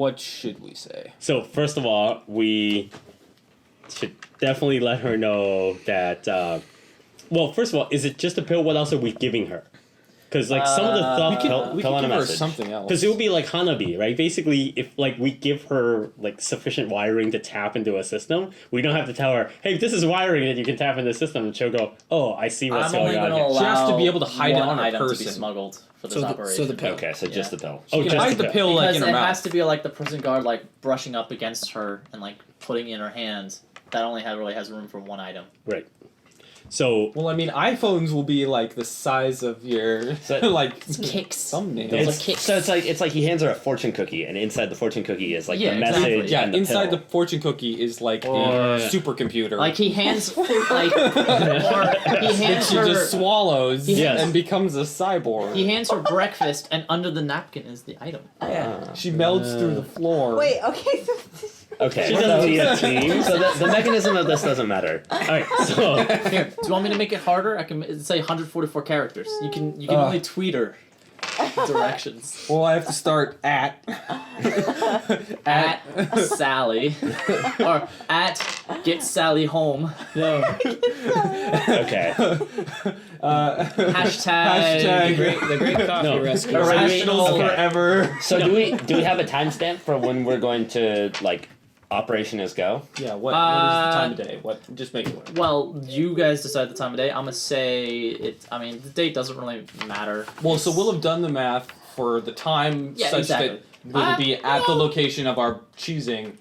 what should we say? So first of all, we should definitely let her know that. Well, first of all, is it just a pill? What else are we giving her? Because like some of the thought, We can give her something else. because it would be like Hanabi, right? Basically, if like we give her like sufficient wiring to tap into a system, we don't have to tell her, "Hey, this is wiring that you can tap into the system," and she'll go, "Oh, I see what's going on here." She has to be able to hide it on a item to person. be smuggled for this operation. So the pill. Okay, so just the pill. She can hide the pill like Because in her it mouth. has to be like the prison guard like brushing up against her and like putting it in her hands. That only really has room for one item. Right. So Well, I mean, iPhones will be like the size of your like Kicks. thumbnail. So it's like he hands her a fortune cookie, and inside the fortune cookie is like Yeah, the message. exactly. Yeah, and the inside pill. the fortune cookie is like Or- a supercomputer. Like he hands or he that hands she her just swallows Yes. and becomes a cyborg. he hands her breakfast and under the napkin is the item. Yeah. She melts through the floor. Wait, okay, so Okay, she doesn't need a so, team. so the mechanism of this doesn't matter. All right. So Here, do you want me to make it harder? I can say 144 characters. You can only tweet her directions. Well, I have to start at At Sally or at get Sally home. No. Okay. Hashtag. The great coffee No. rescue. irrational Okay. forever. So do we have a timestamp for when we're going to like Operation is go? Yeah. What is the time of day? What? Just make it work. Well, you guys decide the time of day. I'm gonna say it. I mean, the date doesn't really matter. Well, so we'll have done the math for the time Yeah, such exactly. that we'll be at the location of our choosing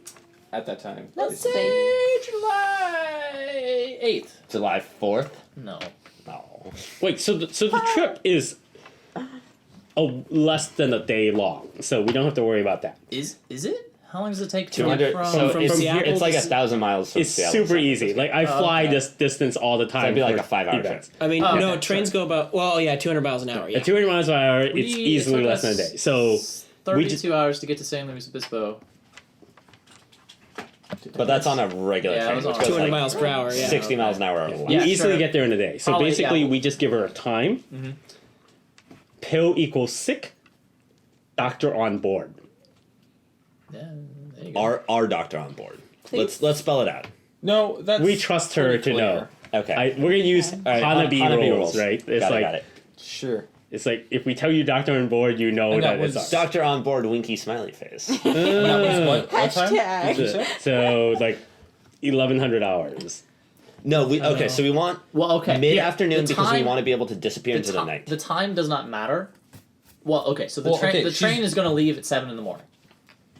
at that time. Let's say July 8th. July 4th? No. No. wait. So the trip is less than a day long, so we don't have to worry about that. Is it? How long does it take to 200. get from? So from it's, Seattle it's like to 1,000 miles from It's Seattle. super easy. Like I fly okay. this distance all the time. So it'd be like for a 5-hour events. trip. I mean, Oh, no, okay, trains go about 200 miles an hour. Yeah. At 200 miles an hour, it's We- easily took less than a us day. So 32 hours to get to San Luis Obispo. But that's on a regular Yeah, it train, was which on goes 200 like miles per hour. Yeah. 60 miles an hour. or you less. Yeah, easily sure. get there in a day. So Probably, basically, yeah. we just give her a time. Mhm. Pill equals sick. Doctor on board. Yeah, there you go. Our doctor on board. Please. Let's spell it out. No, that's We trust her pretty to clear. know. Okay. We're gonna use right, Hanabi Hanabi rules, rules. right? It's got it. Sure. It's like if we tell you doctor on board, you know And that, that it's was us. Doctor on board, winky smiley face. That was what time Hashtag. did you say? So like 1,100 hours. No, so we want Well, okay. mid-afternoon the because we time- want to be able to disappear into the ti- night. The time does not matter. Well, okay, so the Well, train okay, the she's- train is going to leave at 7 in the morning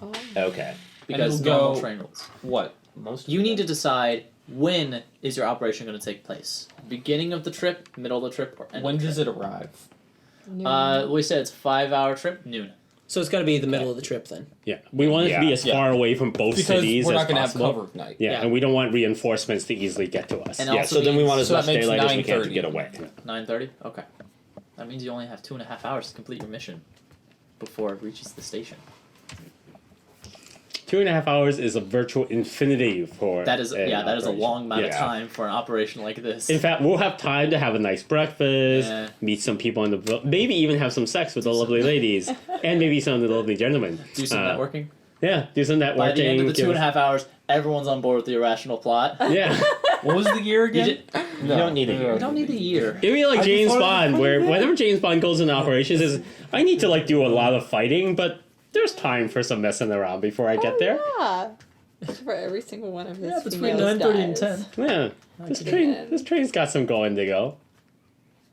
Oh. Okay. because it'll normal go- train rules. What? Most. You need to decide when is your operation going to take place. Beginning of the trip, middle of the trip, or end When of the does trip. it arrive? We said it's a 5-hour trip, noon. So it's got to be the middle of the trip then. Yeah, we want it to be as Yeah. far away from both Because cities we're as not going to have possible. cover night. Yeah, Yeah. and we don't want reinforcements to easily get to us. And Yeah, also so then we want as so that much makes daylight as we can to 9:30. get away. 9:30? Okay. That means you only have 2.5 hours to complete your mission before it reaches the station. 2.5 hours is a virtual infinity for That is an that is a operation. long amount of Yeah. time for an operation like this. In fact, we'll have time to have a nice breakfast, Yeah. meet some people on the boat, maybe even have some sex with the lovely ladies, and maybe some of the lovely gentlemen. Do some networking. Yeah, do some networking. By the end of the give 2.5 hours, everyone's on board with the irrational plot. us- Yeah. What was the year You, again? ju- You don't need it. you don't need a year. It'd be like I James just Bond, where whenever James Bond goes into operations, is I need to like do a lot of fighting, but there's time for some messing around before I get there. Yeah. For every single one of his Yeah, between females 9:30 and dies. 10. Yeah, Man. this train's got some going to go.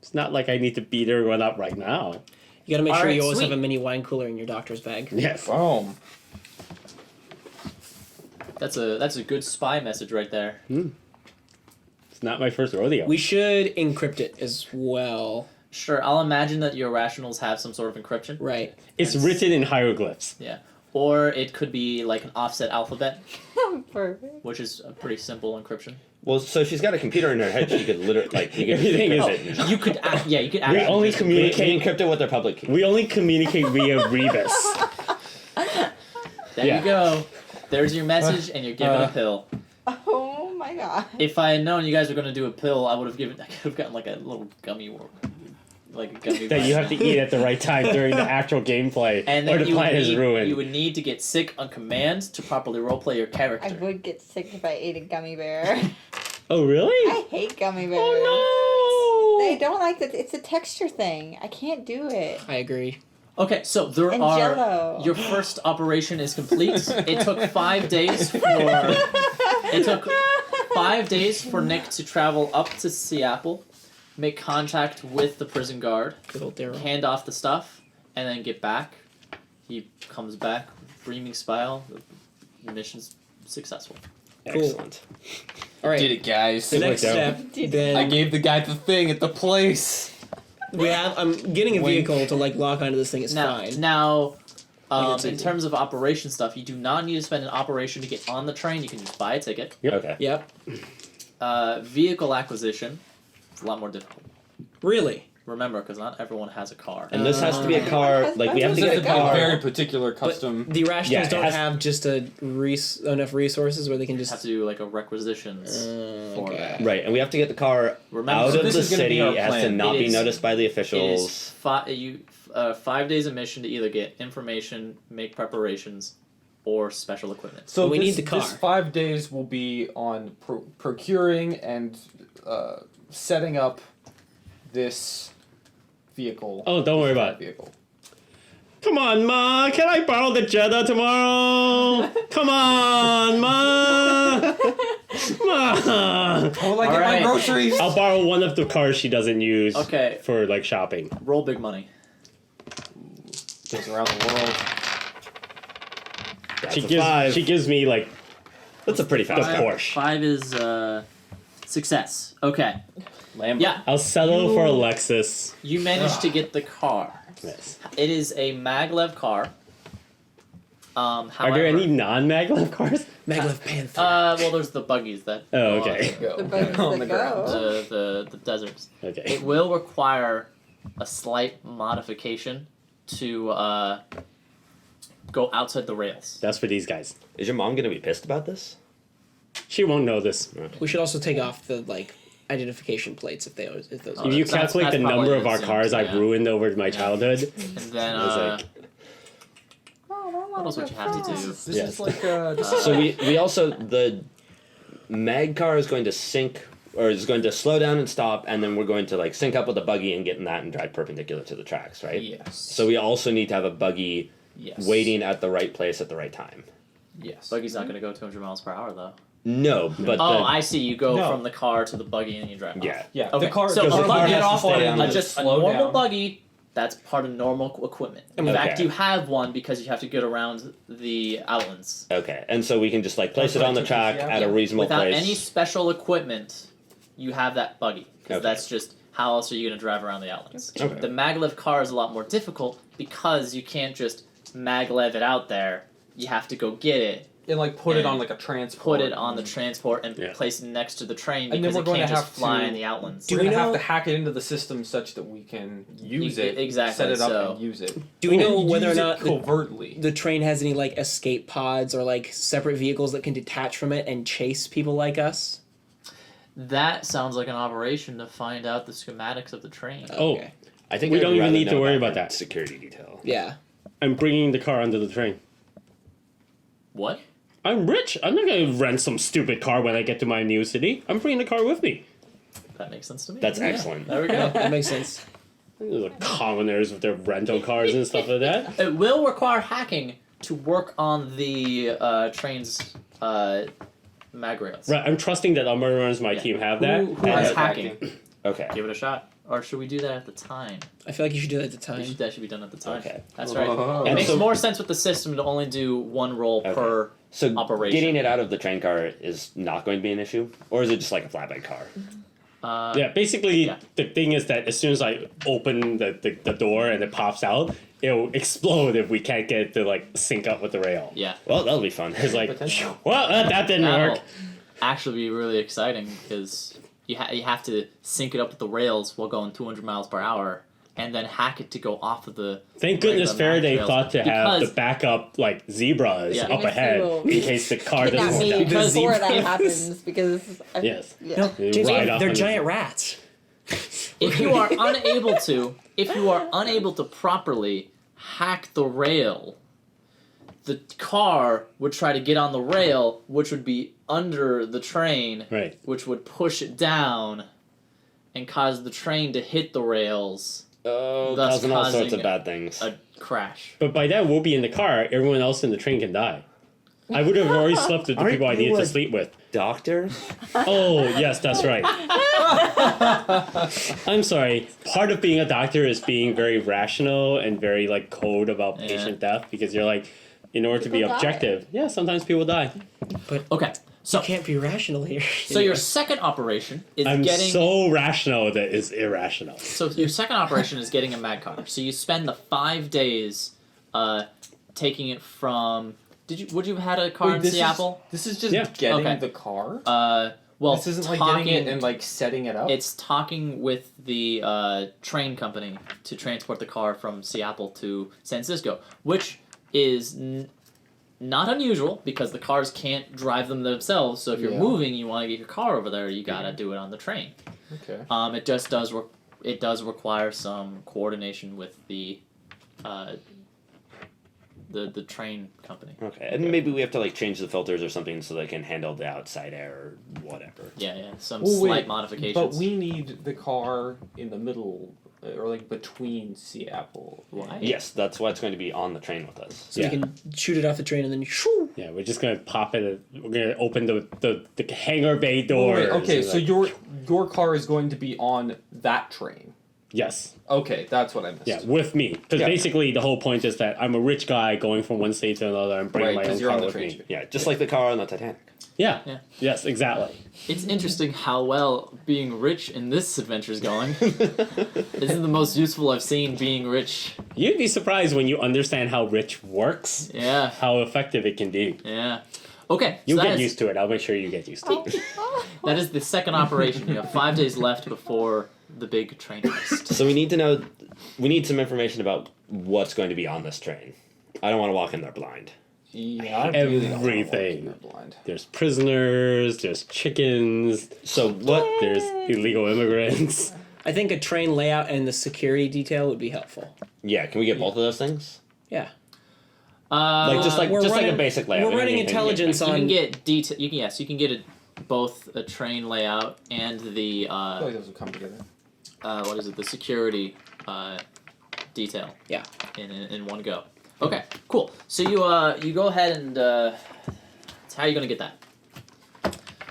It's not like I need to beat everyone up right now. You got to make sure Alright, you always sweet. have a mini wine cooler in your doctor's bag. Yes. Boom. That's a good spy message right there. It's not my first rodeo. We should encrypt it as well. Sure, I'll imagine that your rationals have some sort of encryption. Right. It's written in hieroglyphs. Yeah. Or it could be like an offset alphabet, Perfect. which is a pretty simple encryption. Well, so if she's got a computer in her head, she could literally like you could Everything is- encrypt it. You could you could We actually only just- We communicate. encrypt it with their public key. We only communicate via Rebus. There Yeah. you go. There's your message, and you're given a pill. Oh my god. If I had known you guys were going to do a pill, I could have gotten like a little gummy like a gummy that bear. you have to eat at the right time during the actual gameplay, And or then the plan is ruined. you would need to get sick on command to properly roleplay your character. I would get sick if I ate a gummy bear. Oh really? I hate gummy bears. Oh no! They don't like that. It's a texture thing. I can't do it. I agree. Okay, so there And are. Jell-O. Your first operation is complete. It took 5 days for. It took 5 days for Nick to travel up to Seattle, make contact with the prison guard, Good old Daryl. hand off the stuff, and then get back. He comes back, beaming smile. The mission's successful. Excellent. All right. Did it, guys. The next worked out. step, then I gave the guy the thing at the place. we have. I'm getting a Wink. vehicle to like lock onto this thing is fine. Now, it's in easy. terms of operation stuff, you do not need to spend an operation to get on the train. You can just buy a ticket. Okay. Yep. Vehicle acquisition, it's a lot more difficult. Really? Remember, because not everyone has a car. And this has to be a car. Like we have to This get is a a car. very particular custom. The Irrationals Yeah, it don't has- have just enough resources where they can You have just. to do like a requisitions for okay. that. Right, and we have to get the car Remember, out so of this the is gonna be city. our It has to plan. not It be is- noticed by the It is officials. 5 days of mission to either get information, make preparations, or special equipment. So we this, need the car. This 5 days will be on procuring and setting up this vehicle. Oh, don't worry about it. Vehicle. Come on, Ma. Can I borrow the Jetta tomorrow? Come on, Ma. Ma. Oh, like All get right. my groceries. I'll borrow one of the cars she doesn't use. Okay. For like shopping. Roll big money. Goes around the world. That's a 5. She gives me like That's a pretty fast The car. Porsche. 5 is success. Okay. Lambo. Yeah, I'll settle for a Lexus. you managed to get the car. Yes. It is a maglev car. Are However, there any non-maglev cars? Maglev Panther. well, there's the buggies that Oh, go on okay. Go. The bugs On that the ground. the deserts. Okay. It will require a slight modification to go outside the rails. That's for these guys. Is your mom gonna be pissed about this? She won't know this. We should also take off the like identification plates if those. If you That's- calculate that's the number probably of our assumed, cars I've yeah. ruined over my childhood, And then I was like, what else would you have to do? This Yes. is like this is So we also the mag car is going to sync or is going to slow down and stop, and then we're going to like sync up with the buggy and get in that and drive perpendicular to the tracks, right? Yes. So we also need to have a buggy yes. waiting at the right place at the right time. Yes. Buggy's not going to go 200 miles per hour though. No, but I see. You go No. from the car to the buggy and you drive off. yeah. Yeah. Okay. The car. So because a the car buggy has to off stay on on the the just a slow normal down. buggy. That's part of normal equipment. In Okay. fact, you have one because you have to get around the outlands. Okay, and so we can just like place That's it on what the I track took it, yeah. at a reasonable Without place. any special equipment, you have that buggy. Because Okay. that's just how else are you going to drive around the outlands? Okay. The maglev car is a lot more difficult because you can't just maglev it out there. You have to go get it, And like put it And on like a transport. put it on the transport, and Yeah. place it next to the train And then because we're it going can't to just have fly to- in the outlands. Do We're we gonna have know- to hack it into the system such that we can use it, exactly, set it up, so- and use it. Do we know And whether or use it not the, covertly? the train has any like escape pods or like separate vehicles that can detach from it and chase people like us? That sounds like an operation to find out the schematics of the train. oh, Okay. I think We I'd don't even rather need to know worry our about that. security detail. Yeah. I'm bringing the car onto the train. What? I'm rich. I'm not gonna rent some stupid car when I get to my new city. I'm bringing the car with me. That makes sense to me. That's Yeah. excellent. There we Yeah, go. that makes sense. The commoners with their rental cars and stuff like that. It will require hacking to work on the train's mag rails. Right, I'm trusting that other members of my Yeah. team have that. Who and has that- hacking? Okay. Give it a shot. Or should we do that at the time? I feel like you should do that at the time. That should be done at the time. Okay. That's right. Oh. It And makes so- more sense with the system to only do one roll Okay. per So operation. getting it out of the train car is not going to be an issue, or is it just like a flatbed car? Yeah, basically, Yeah. the thing is that as soon as I open the door and it pops out, it'll explode if we can't get it to like sync up with the rail. Yeah. Well, that'll be fun. It's like, Potential. well, that didn't That'll work. actually be really exciting because you have to sync it up with the rails while going 200 miles per hour and then hack it to go off of the Thank goodness regular mag Faraday rails. thought to have Because- the backup like zebras Yeah. up Because ahead he will in case the car Kidnap doesn't me work out. Because before that zebras- happens because I, Yes. yeah. No, They James, ride off they're on the- giant rats. if you are unable to properly hack the rail, the car would try to get on the rail, which would be under the train, Right. which would push it down and cause the train to hit the rails, Oh, Thus causing all sorts causing of bad things. a crash. But by then, we'll be in the car. Everyone else in the train can die. I would have already slept with the Aren't people I you needed a- to sleep with. Doctor? Oh, yes, that's right. I'm sorry. Part of being a doctor is being very rational and very like cold about Yeah. patient death because you're like, in order to be People die. objective, yeah, sometimes people die. Okay, so You can't be rational here. so your second operation is I'm getting so rational that it's irrational. So your second operation is getting a mag car. So you spend the 5 days taking it from. Would you have had a car in Seattle? This is just Yeah. getting Okay. the car. Well, This isn't like talking, getting it and like setting it up. It's talking with the train company to transport the car from Seattle to San Francisco, which is not unusual because the cars can't drive them themselves. So if you're Yeah. moving, you want to get your car over there, you gotta do it on the train. okay. It just does it does require some coordination with the train company. Okay, and maybe we have to like change the filters or something so they can handle the outside air or whatever. Yeah, some Well, wait, slight modifications. But we need the car in the middle, or like between Seattle. Why? Yes, that's why it's going to be on the train with us. So Yeah. you can shoot it off the train and then shoo. Yeah, we're just gonna pop it. We're gonna open the hangar bay Wait, door. okay, so your car is going to be on that train. yes, Okay, that's what I missed. yeah, with me because Yeah. basically the whole point is that I'm a rich guy going from one state to another and bringing Right, my own because you're car on the with train. me. Yeah, just like the car on the Titanic. Yeah. Yeah. Yes, exactly. It's interesting how well being rich in this adventure is going. This is the most useful I've seen being rich. You'd be surprised when you understand how rich works, Yeah, how effective it can be. yeah. Okay, You'll so get used to it. I'll make sure you get used to it. that is the second operation. You have 5 days left before the big train heist. So we need to know. We need some information about what's going to be on this train. I don't want to walk in there blind. Yeah, I really don't wanna walk in Everything. there blind. There's prisoners, there's chickens, So what? there's illegal immigrants. I think a train layout and the security detail would be helpful. Yeah, can we get both of those things? Yeah. Like just like we're just like a running- basic layout. we're We don't running need anything intelligence you on. can get detail. You can get both a train layout and the I feel like those would come together. what is it? The security detail. Yeah. In one go. Okay, cool. So you go ahead and how are you gonna get that?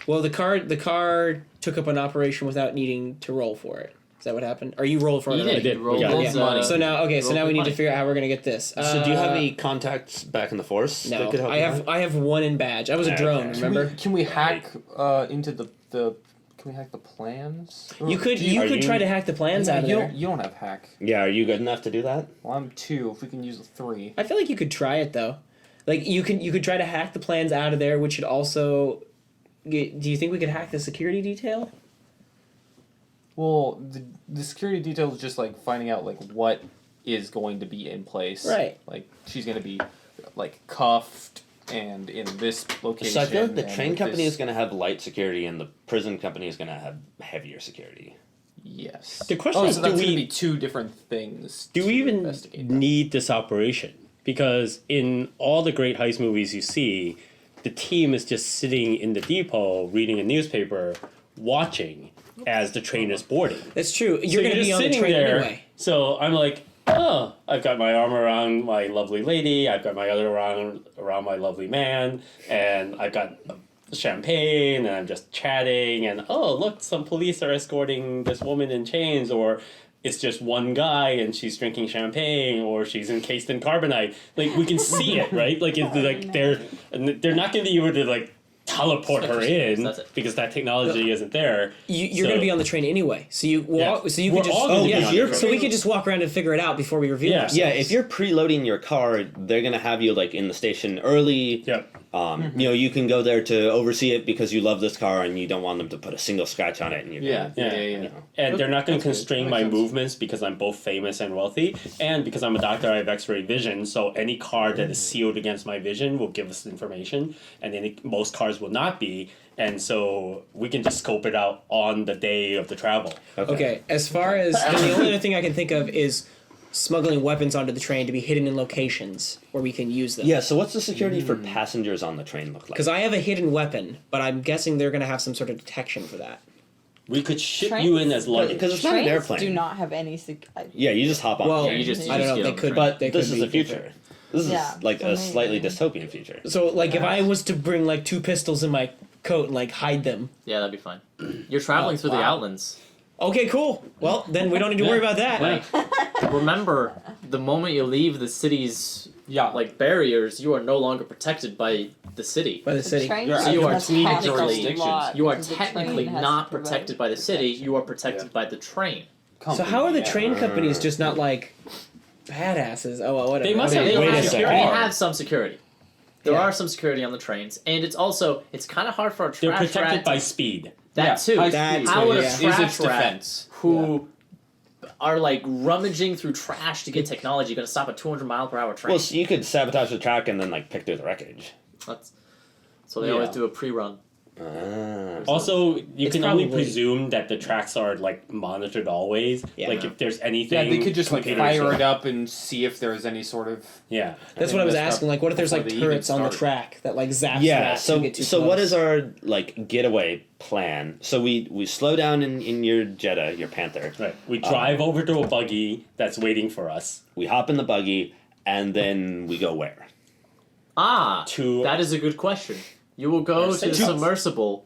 Well, the car took up an operation without needing to roll for it. Is that what happened? Or you rolled for it You already? did. did. You rolled We got it. those, Yeah. money. So now, okay. So Roll now we good need money. to figure out how we're gonna get this. So do you have any contacts back in the force No, that could help I you have. out? I have one in badge. I was a Okay. drone. Remember? Can we hack into the? Can we hack the plans? You could. Do You are could you- try to hack the plans Yeah, out of you there. don't. You don't have hack. Yeah, are you good enough to do that? Well, I'm 2. If we can use 3. I feel like you could try it though. Like you could try to hack the plans out of there, which should also. Do you think we could hack the security detail? Well, the security detail is just like finding out like what is going to be in place. Right. Like she's going to be like cuffed and in this location. So I feel like the and train with company this- is going to have light security, and the prison company is going to have heavier security. Yes. The question oh, is, so do that's going to we- be 2 different things. Do to we even investigate that. need this operation? Because in all the great heist movies you see, the team is just sitting in the depot reading a newspaper, watching as the train is boarding. That's true. So You're gonna just be on the sitting train there. anyway. So I'm like, oh, I've got my arm around my lovely lady. I've got my other arm around my lovely man, and I've got champagne, and I'm just chatting. And oh, look, some police are escorting this woman in chains, or it's just one guy and she's drinking champagne, or she's encased in carbonite. Like we can see it, right? Like it's like they're not going to be able to like teleport her in That's it. because that technology isn't there. You're So- gonna be on the train anyway, so you walk. Yeah. So you We're could just. all gonna be yeah. on the train. So we could just walk around and figure it out before we reveal Yeah. ourselves. Yeah, if you're preloading your car, they're going to have you like in the station early. Yep. You know, you can go there to oversee it because you love this car and you don't want them to put a single scratch on it. And you're Yeah, gonna, yeah, yeah. you yeah. know. And they're not going to That's good. constrain That my makes sense. movements because I'm both famous and wealthy, and because I'm a doctor, I have X-ray vision. So any car that is sealed against my vision will give us information, and then most cars will not be. And so we can just scope it out on the day of the travel. Okay, as far as the only other thing I can think of is smuggling weapons onto the train to be hidden in locations where we can use them. Yeah, so what's the security for passengers on the train look like? Because I have a hidden weapon, but I'm guessing they're going to have some sort of detection for that. We could ship you in as luggage. Because it's not an Trains airplane. do not have any. Yeah, you just hop on. Well, the train. you just- I don't know. get They on the could, train. but they this could is be the future. This Yeah, is like so a slightly maybe. dystopian future. So, like, if I was to bring like 2 pistols in my coat and like hide them. Yeah, that'd be fine. You're traveling through the wow. outlands. Okay, cool. Well, then we don't need to worry about that. Wait, remember, the moment you leave the city's Yeah, like barriers, you are no longer protected by the city. By the city. You're you are between technically- jurisdictions. You are because the train technically has not to provide protected by the city. protection. You are protected by the train. So how are the Yeah. train companies just not like badasses? Oh, well, whatever. They must Okay, have- They wait a have, second. they have some security. There Yeah. are some security on the trains, and it's also it's kind of hard for a They're trash protected rat by to- speed. that Yeah, too. high That speed too, How would a yeah. is trash its rat defense. who are like rummaging through trash to get technology going to stop a 200-mile-per-hour train? Well, so you could sabotage the track and then like pick through the wreckage. That's, so they Yeah. always do a pre-run. Also, you It's can only probably- presume that the tracks are like monitored always. Yeah. Like if there's anything. Yeah, they could just like computers fire will- it up and see if there's any sort of. Yeah. That's what I was messed up asking. Like, what if there's like before they even turrets on the start. track that like zaps Yeah. rats who So get too so what close? is our like getaway plan? So we slow down in your Jetta, your Panther. Right. We drive over to a buggy that's waiting for us. We hop in the buggy and then we go where? Ah, To- that is a good question. You will go Yes, to the it does. submersible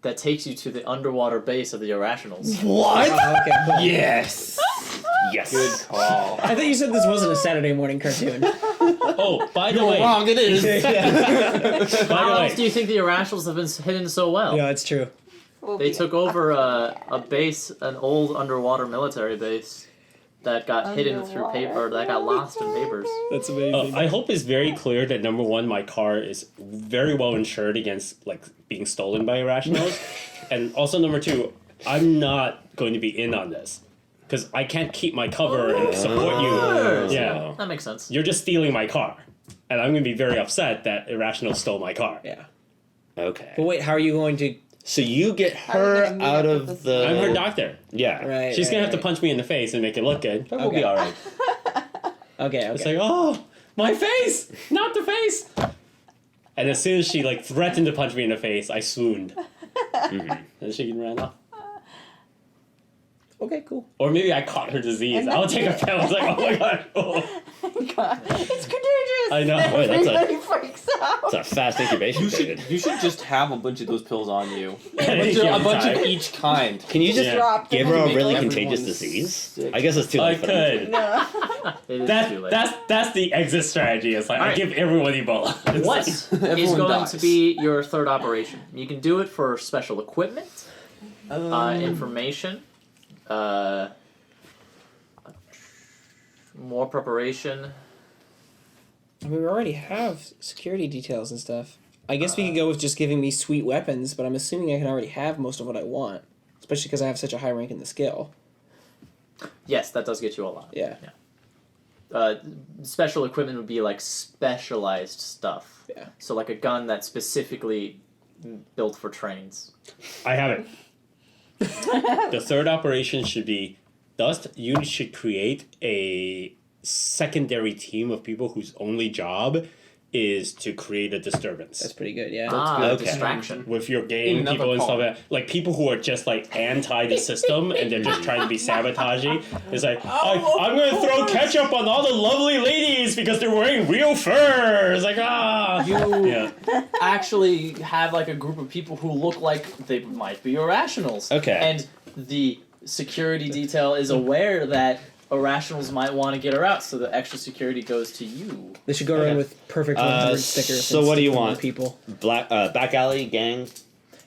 that takes you to the underwater base of the Irrationals. What? Oh, okay, cool. Yes. Yes. Good call. I thought you said this wasn't a Saturday morning cartoon. Oh, by the You're way, wrong. It is. by How the else way, do you think the Irrationals have been hidden so well? Yeah, that's true. They took over a base, an old underwater military base that got hidden through paper, or that got lost in papers. That's amazing. I hope it's very clear that number one, my car is very well insured against like being stolen by irrationals, and also number two, I'm not going to be in on this because I can't keep my cover and support you. Yeah, That makes sense. you're just stealing my car, and I'm going to be very upset that irrational stole my car. Yeah. Okay. But wait, how are you going to? So you get are you her gonna meet out up of with the. I'm her doctor. Yeah. Right. She's gonna have to right. punch me in the face and make it look good, but we'll Okay. be all right. Okay. It's Okay. like, oh, my face, not the face. And as soon as she like threatened to punch me in the face, I swooned, and she ran off. Okay. Cool. Or maybe I caught her disease. And I'll that's take a it. pill. I was like, oh my god. Oh. God, it's contagious. I know. Wait, that's a- Everybody freaks out. It's a fast incubation period. You should just have a bunch of those pills on you. Any A bunch time. of each kind. Can you just Yeah. Drop give them. her a Make really everyone contagious disease? sick. I guess it's too I late for them. could. No. It is too late. That's the exit strategy. It's like I Alright. give everyone Ebola. It's What like- is Everyone going dies. to be your third operation? You can do it for special equipment, information, more preparation. I mean, we already have security details and stuff. I guess we could go with just giving me sweet weapons, but I'm assuming I can already have most of what I want, especially because I have such a high rank in the skill. Yes, that does get you a lot. Yeah. Special equipment would be like specialized stuff. Yeah. So like a gun that's specifically built for trains. I have it. The third operation should be thus you should create a secondary team of people whose only job is to create a disturbance. That's pretty good, yeah. good. Okay. Distraction. With your game In another people and stuff car. like that. Like people who are just like anti the system and they're just trying to be sabotaging. It's like, I'm going to throw ketchup on all the lovely ladies because they're wearing real fur. It's like, ah. You Yeah. actually have like a group of people who look like they might be irrationals. Okay. And the security detail is aware that irrationals might want to get her out, so the extra security goes to you. They should go around Okay. with perfect 100 stickers. so and what do stick you them on want? People. Back alley gang.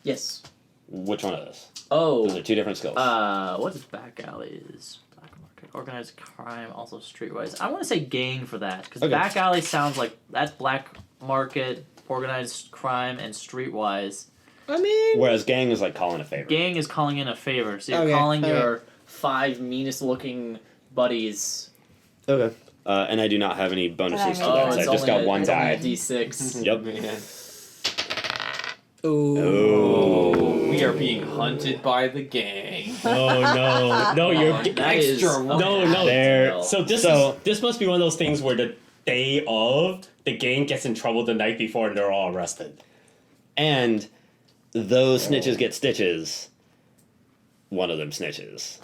Yes. Which one of those? Oh. Those are two different skills. What is back alley? Is black market, organized crime, also streetwise. I want to say gang for that because Okay. back alley sounds like that's black market, organized crime, and streetwise. I mean, Whereas gang is like calling a favor. Gang is calling in a favor, so you're Okay, calling okay. your 5 meanest looking buddies. Okay. And I do not have any bonuses to Oh, that. So I just got one it's only a die. D6. Yep. Man. ooh. Oh. We are being hunted by the gang. Oh no, no, you're That is Extra work. no. There- So this must be one of those things where the day of the gang gets in trouble the night before and they're all arrested. And those snitches get stitches. One of them snitches.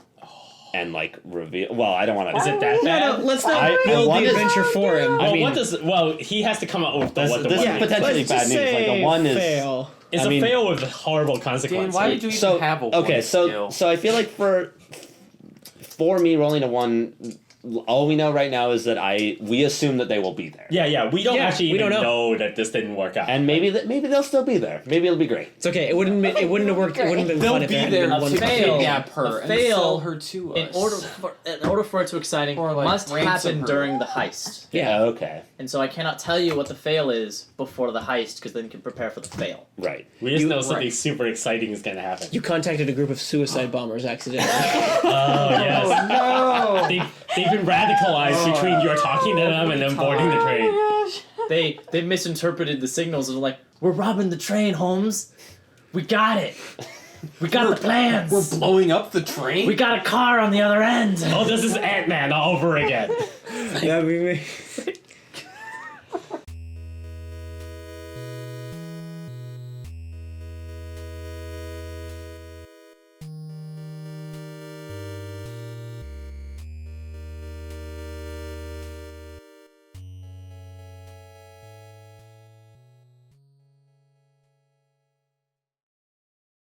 And like reveal. Well, I don't want Is to. it that bad? No, let's not I build wanted- the adventure for him. Well, I mean- what does? Well, he has to come up with This- what the this one is is. potentially Let's bad just news. Like say a one is. fail. It's I a mean- fail with horrible Dan, consequences. why did you even So have a okay, one skill? so I feel like for me rolling a one, all we know right now is that we assume that they will be there. Yeah, we don't Yeah, actually we even don't know. know that this didn't work out. And maybe they'll still be there. Maybe it'll be great. It's okay. It wouldn't have worked. It wouldn't have been They'll fun if be it there hadn't been to one fail. kidnap her A and fail sell her to us. In order for it to exciting, Or, like, must ransom happen her. during the heist. Yeah. Okay. And so I cannot tell you what the fail is before the heist, because then you can prepare for the fail. Right. we just you- know something right. super exciting is going to happen. You contacted a group of suicide bombers accidentally. Oh yes, No! they've been radicalized between you're talking to them and them boarding the train. They misinterpreted the signals and were like, "We're robbing the train, Holmes. We got it. We got the plans. We're blowing up the train? We got a car on the other end." Oh, this is Ant-Man all over again. That'd be me.